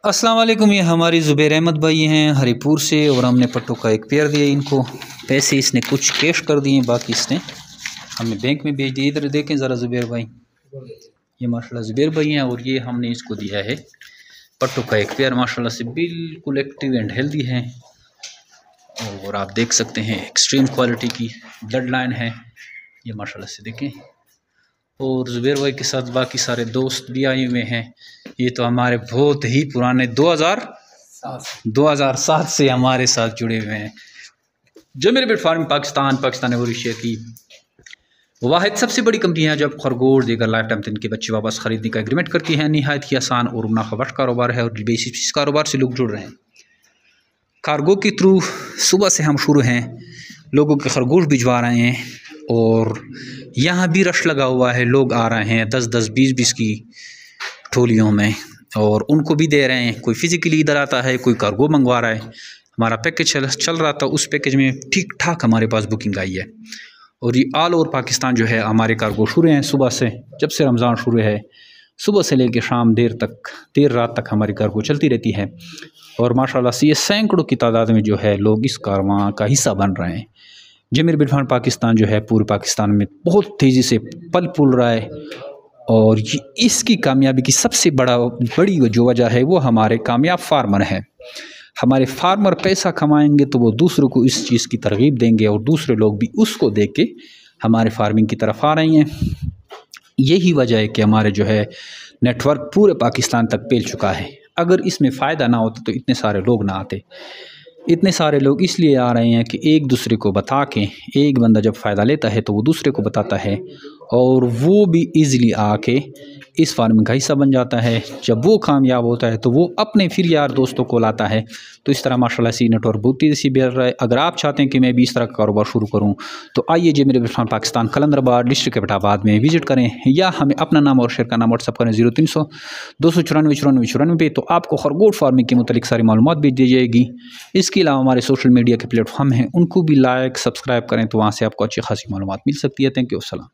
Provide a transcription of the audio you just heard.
अस्सलाम वालेकुम। ये हमारी ज़ुबैर अहमद भाई हैं हरीपुर से, और हमने पट्टों का एक पेयर दिया इनको। पैसे इसने कुछ कैश कर दिए, बाकी इसने हमें बैंक में भेज दिए। इधर देखें ज़रा ज़ुबैर भाई, ये माशाल्लाह ज़ुबैर भाई हैं, और ये हमने इसको दिया है पट्टों का एक पेयर। माशाल्लाह से बिल्कुल एक्टिव एंड हेल्दी हैं, और आप देख सकते हैं एक्सट्रीम क्वालिटी की ब्लड लाइन है ये माशाल्लाह से देखें। और ज़ुबैर भाई के साथ बाकी सारे दोस्त भी आए हुए हैं। ये तो हमारे बहुत ही पुराने 2007 से हमारे साथ जुड़े हुए हैं। जमीर बिट फार्म पाकिस्तान और एशिया की वाहिद सबसे बड़ी कंपनी है जब खरगोश देकर लाइफ टाइम इनके बच्चे वापस खरीदने का एग्रीमेंट करती है। निहायत ही आसान और मुनाफा बख्श कारोबार है, और बेसिस कारोबार से लोग जुड़ रहे हैं। कार्गो के थ्रू सुबह से हम शुरू हैं, लोगों के खरगोश भिजवा रहे हैं, और यहाँ भी रश लगा हुआ है। लोग आ रहे हैं 10-10, 20-20 की ट्रोलियों में, और उनको भी दे रहे हैं। कोई फिज़िकली इधर आता है, कोई कार्गो मंगवा रहा है। हमारा पैकेज चल रहा था, उस पैकेज में ठीक ठाक हमारे पास बुकिंग आई है। और ये ऑल ओवर पाकिस्तान जो है हमारे कार्गो शुरू हैं सुबह से। जब से रमज़ान शुरू है, सुबह से लेकर शाम देर रात तक हमारी कार्गो चलती रहती है। और माशाल्लाह से ये सैकड़ों की तादाद में जो है लोग इस कारवां का हिस्सा बन रहे हैं। जमीर बिट फार्म पाकिस्तान जो है पूरे पाकिस्तान में बहुत तेज़ी से पल फूल रहा है, और ये इसकी कामयाबी की सबसे बड़ी जो वजह है वो हमारे कामयाब फार्मर हैं। हमारे फार्मर पैसा कमाएंगे तो वो दूसरों को इस चीज़ की तरगीब देंगे, और दूसरे लोग भी उसको देख के हमारे फार्मिंग की तरफ आ रही हैं। यही वजह है कि हमारे जो है नेटवर्क पूरे पाकिस्तान तक फैल चुका है। अगर इसमें फ़ायदा ना होता तो इतने सारे लोग ना आते। इतने सारे लोग इसलिए आ रहे हैं कि एक दूसरे को बता के, एक बंदा जब फ़ायदा लेता है तो वो दूसरे को बताता है, और वो भी इजीली आके इस फार्मिंग का हिस्सा बन जाता है। जब वो कामयाब होता है तो वो अपने फिर यार दोस्तों को लाता है। तो इस तरह माशाल्लाह से नेटवर्क बहुत तेज़ी से बढ़ रहा है। अगर आप चाहते हैं कि मैं भी इस तरह का कारोबार शुरू करूं, तो आइए जमीर बिट फार्म पाकिस्तान कलंदराबाद डिस्ट्रिक्ट एबटाबाद में विजिट करें, या हमें अपना नाम और शेयर का नाम व्हाट्सअप करें 0300 294 94 पे। तो आपको खरगोश फार्मिंग के मुतालिक सारी मालूमात भी दी जाएगी। इसके अलावा हमारे सोशल मीडिया के प्लेटफॉर्म हैं, उनको भी लाइक सब्सक्राइब करें, तो वहाँ से आपको अच्छी खासी मालूमात मिल सकती है। Thank you. अस्सलाम।